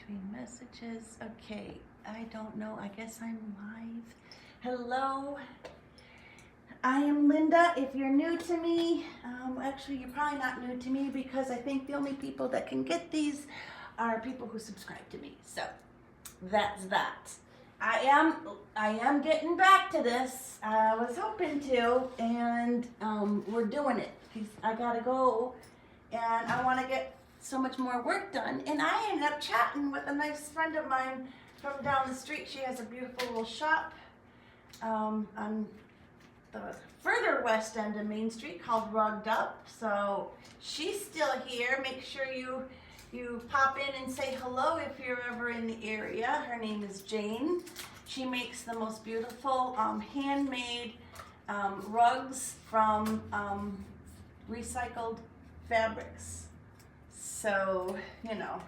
between messages. Okay, I don't know. I guess I'm live. Hello. I am Linda. If you're new to me, actually you're probably not new to me because I think the only people that can get these are people who subscribe to me. So that's that. I am getting back to this. I was hoping to, and we're doing it. I gotta go, and I want to get so much more work done. And I ended up chatting with a nice friend of mine from down the street. She has a beautiful little shop on the further west end of Main Street called Rugged Up. So she's still here. Make sure you pop in and say hello if you're ever in the area. Her name is Jane. She makes the most beautiful handmade rugs from recycled fabrics. So, you know,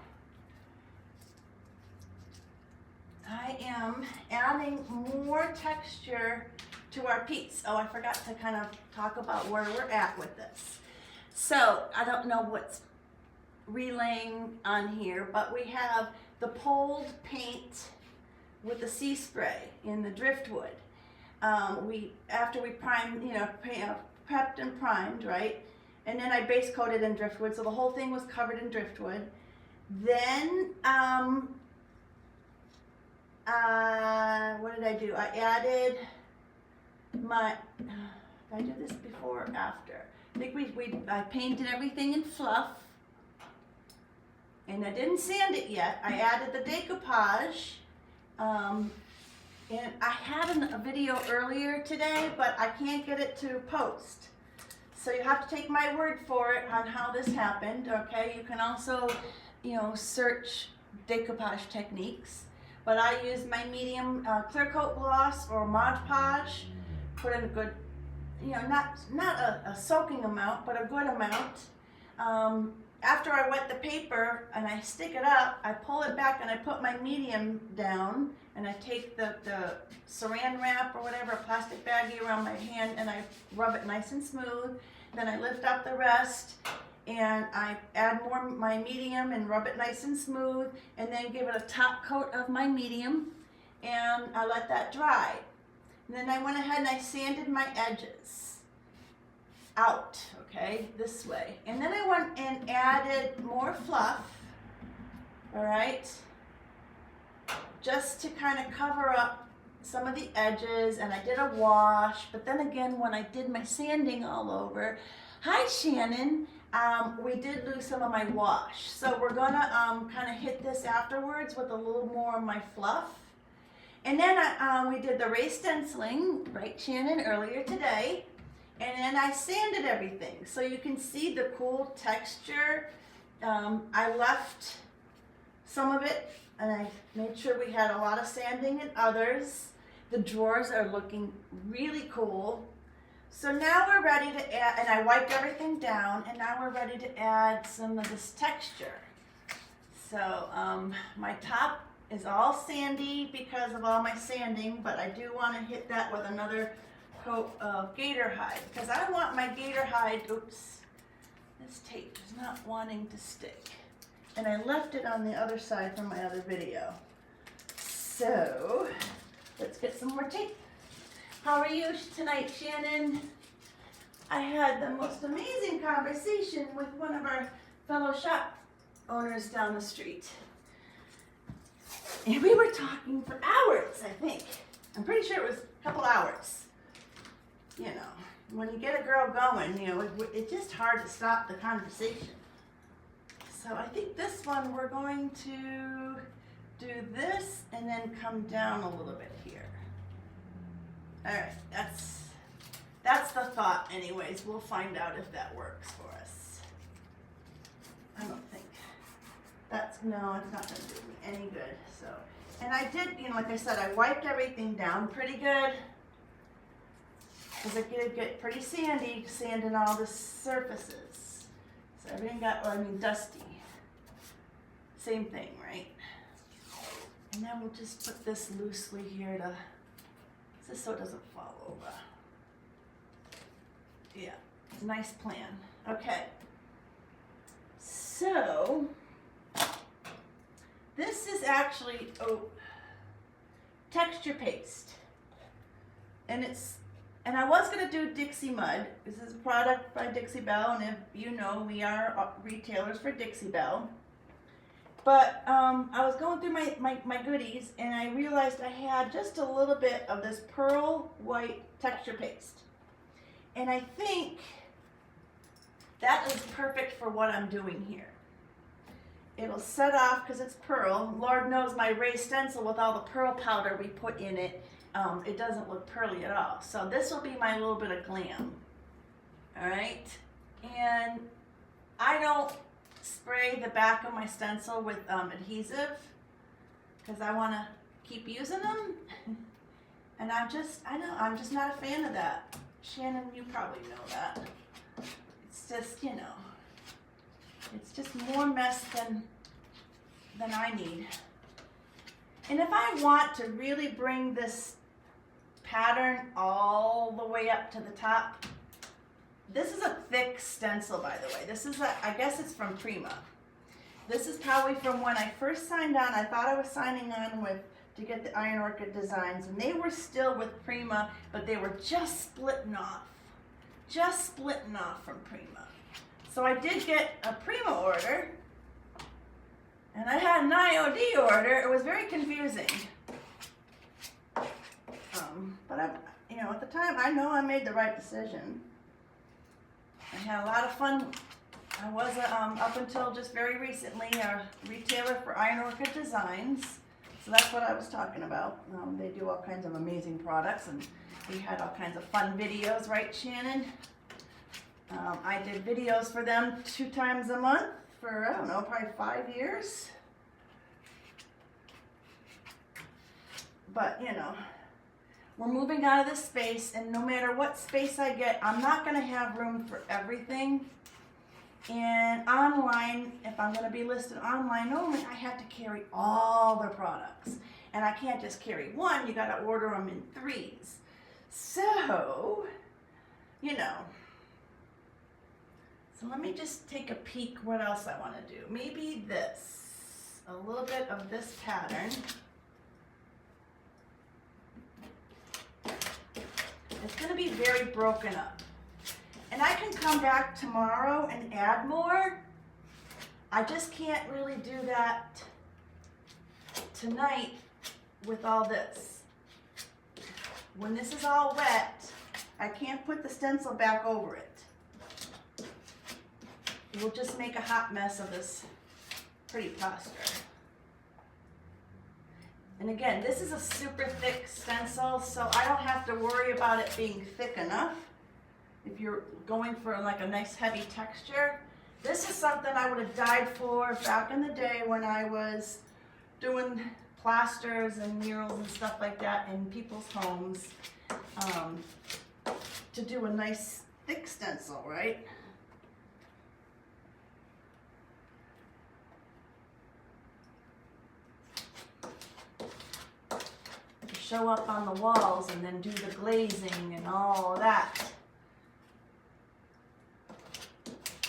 I am adding more texture to our piece. Oh, I forgot to kind of talk about where we're at with this. So, I don't know what's relaying on here, but we have the pulled paint with the sea spray in the driftwood. After we primed, prepped and primed, right? And then I base coated in driftwood, so the whole thing was covered in driftwood. Then, what did I do? I added my, did I do this before or after? I think I painted everything in fluff. And I didn't sand it yet. I added the decoupage. And I had a video earlier today, but I can't get it to post. So you have to take my word for it on how this happened, okay? You can also, search decoupage techniques. But I used my medium clear coat gloss or Mod Podge. Put in a good, not a soaking amount, but a good amount. After I wet the paper and I stick it up, I pull it back and I put my medium down and I take the saran wrap or whatever, a plastic baggie around my hand, and I rub it nice and smooth. Then I lift up the rest and I add more my medium and rub it nice and smooth, and then give it a top coat of my medium, and I let that dry. And then I went ahead and I sanded my edges out, okay, this way. And then I went and added more fluff, all right, just to kind of cover up some of the edges, and I did a wash. But then again, when I did my sanding all over, hi Shannon, we did lose some of my wash. So we're gonna kind of hit this afterwards with a little more of my fluff. And then we did the raised stenciling, right Shannon, earlier today. And then I sanded everything. So you can see the cool texture. I left some of it, and I made sure we had a lot of sanding in others. The drawers are looking really cool. So now we're ready to add, and I wiped everything down, and now we're ready to add some of this texture. So my top is all sandy because of all my sanding, but I do want to hit that with another coat of gator hide, because I want my gator hide, oops, this tape is not wanting to stick. And I left it on the other side from my other video. So, let's get some more tape. How are you tonight, Shannon? I had the most amazing conversation with one of our fellow shop owners down the street. And we were talking for hours, I think. I'm pretty sure it was a couple hours. When you get a girl going, it's just hard to stop the conversation. So I think this one we're going to do this and then come down a little bit here. All right, that's the thought anyways. We'll find out if that works for us. I don't think no, it's not gonna do me any good. So, and I did, like I said, I wiped everything down pretty good, because it did get pretty sandy, sanding all the surfaces. So everything got, dusty. Same thing, right? And then we'll just put this loosely here just so it doesn't fall over. Yeah, it's a nice plan. Okay. So, This is actually texture paste. And I was gonna do Dixie Mud. This is a product by Dixie Belle, and if you know, we are retailers for Dixie Belle. But I was going through my goodies, and I realized I had just a little bit of this pearl white texture paste. And I think that is perfect for what I'm doing here. It'll set off because it's pearl. Lord knows my raised stencil with all the pearl powder we put in it, it doesn't look pearly at all. So this will be my little bit of glam. All right, and I don't spray the back of my stencil with adhesive because I want to keep using them. And I'm just not a fan of that. Shannon, you probably know that. It's just, you know, it's just more mess than I need. And if I want to really bring this pattern all the way up to the top, this is a thick stencil, by the way. This is I guess it's from Prima. This is probably from when I first signed on. I thought I was signing on to get the Iron Orchid designs, and they were still with Prima, but they were just splitting off from Prima. So I did get a Prima order, and I had an IOD order. It was very confusing. But at the time, I know I made the right decision. I had a lot of fun. I was, up until just very recently, a retailer for Iron Orchid Designs. So that's what I was talking about. They do all kinds of amazing products, and we had all kinds of fun videos, right, Shannon? I did videos for them 2 times a month for, I don't know, probably 5 years. But, we're moving out of this space, and no matter what space I get, I'm not going to have room for everything. And online, if I'm going to be listed online only, I have to carry all their products. And I can't just carry one, you got to order them in 3s. So, So let me just take a peek what else I want to do. Maybe this, a little bit of this pattern. It's going to be very broken up. And I can come back tomorrow and add more. I just can't really do that tonight with all this. When this is all wet, I can't put the stencil back over it. We'll just make a hot mess of this pretty plaster. And again, this is a super thick stencil, so I don't have to worry about it being thick enough. If you're going for like a nice heavy texture, this is something I would have died for back in the day when I was doing plasters and murals and stuff like that in people's homes, to do a nice thick stencil, right? Show up on the walls and then do the glazing and all of that.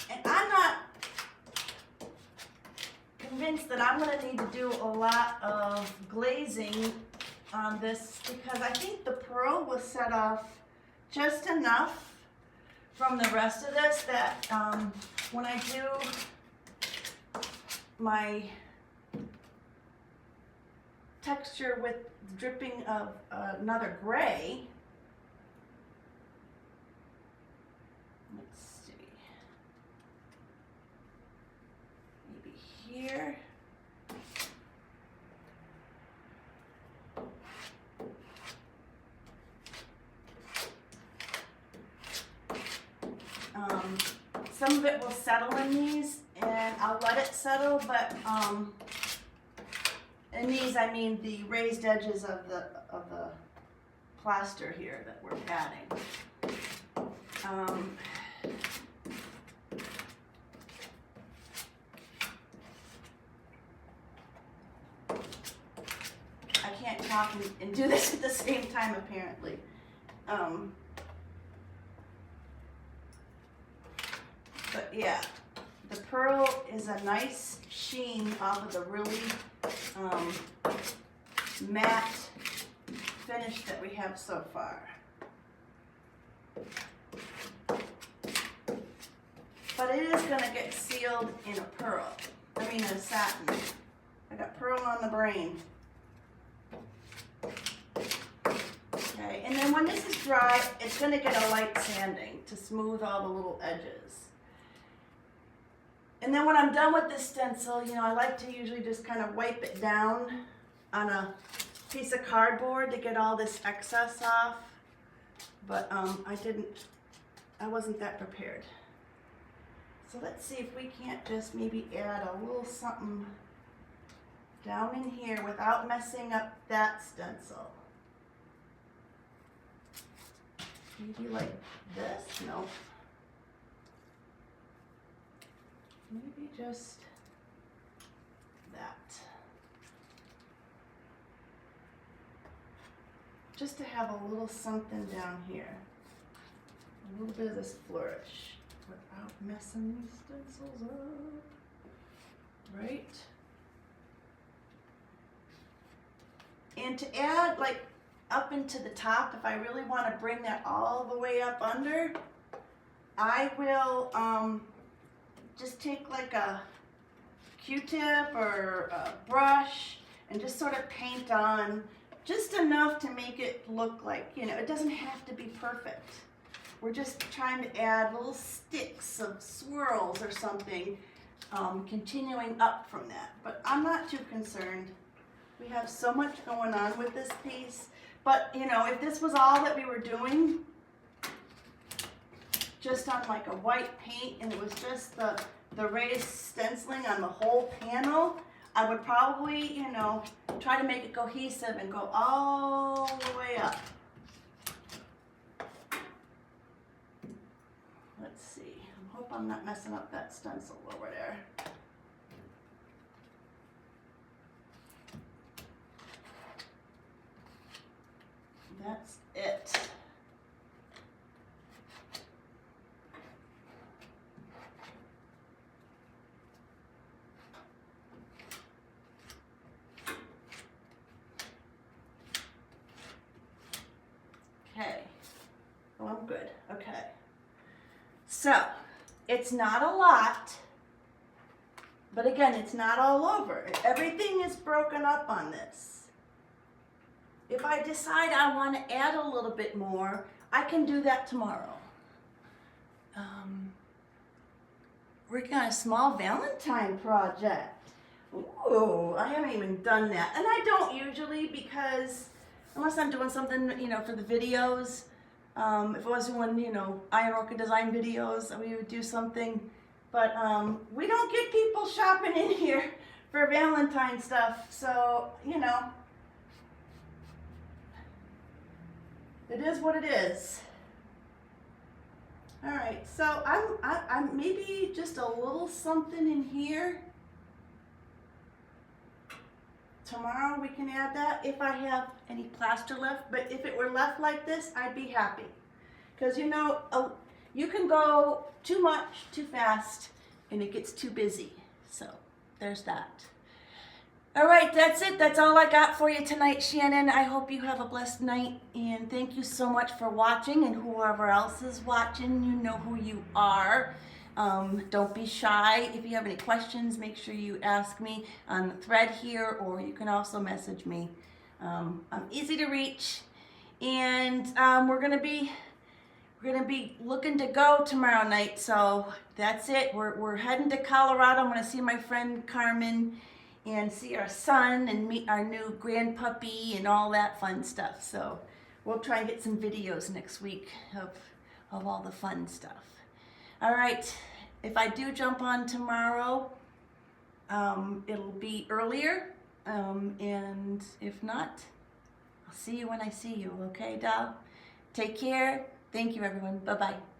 And I'm not convinced that I'm going to need to do a lot of glazing on this because I think the pearl will set off just enough from the rest of this that when I do my texture with dripping of another gray. Let's see. Maybe here. Some of it will settle in these, and I'll let it settle, but in these, I mean the raised edges of the plaster here that we're adding. I can't talk and do this at the same time, apparently. But yeah, the pearl is a nice sheen off of the really matte finish that we have so far. But it is going to get sealed in a pearl. I mean a satin. I got pearl on the brain. Okay, and then when this is dry, it's going to get a light sanding to smooth all the little edges. And then when I'm done with this stencil, you know, I like to usually just kind of wipe it down on a piece of cardboard to get all this excess off. But I wasn't that prepared. So let's see if we can't just maybe add a little something down in here without messing up that stencil. Maybe like this? No. Maybe just that. Just to have a little something down here. A little bit of this flourish without messing these stencils up. Right? And to add like up into the top, if I really want to bring that all the way up under, I will just take like a Q-tip or a brush and just sort of paint on just enough to make it look like, you know, it doesn't have to be perfect. We're just trying to add little sticks of swirls or something, continuing up from that. But I'm not too concerned. We have so much going on with this piece. But, you know, if this was all that we were doing, just on like a white paint, and it was just the raised stenciling on the whole panel, I would probably, you know, try to make it cohesive and go all the way up. Let's see. I hope I'm not messing up that stencil over there. That's it. Okay. Oh, I'm good. Okay. So, it's not a lot, but again, it's not all over. Everything is broken up on this. If I decide I want to add a little bit more, I can do that tomorrow. Working on a small Valentine project. Ooh, I haven't even done that. And I don't usually, because unless I'm doing something, you know, for the videos. If I was doing, you know, Iron design videos, we would do something. But we don't get people shopping in here for Valentine stuff. So, you know, it is what it is. All right, so I'm maybe just a little something in here. Tomorrow we can add that if I have any plaster left, but if it were left like this, I'd be happy. Because, you know, you can go too much, too fast, and it gets too busy. So there's that. All right, that's it. That's all I got for you tonight, Shannon. I hope you have a blessed night, and thank you so much for watching, and whoever else is watching, you know who you are. Don't be shy. If you have any questions, make sure you ask me on the thread here, or you can also message me. I'm easy to reach, and we're gonna be looking to go tomorrow night. So that's it. We're heading to Colorado. I'm gonna see my friend Carmen and see our son and meet our new grandpuppy and all that fun stuff. So we'll try and get some videos next week of all the fun stuff. All right, if I do jump on tomorrow, it'll be earlier, and if not, I'll see you when I see you, okay, doll? Take care. Thank you, everyone. Bye-bye.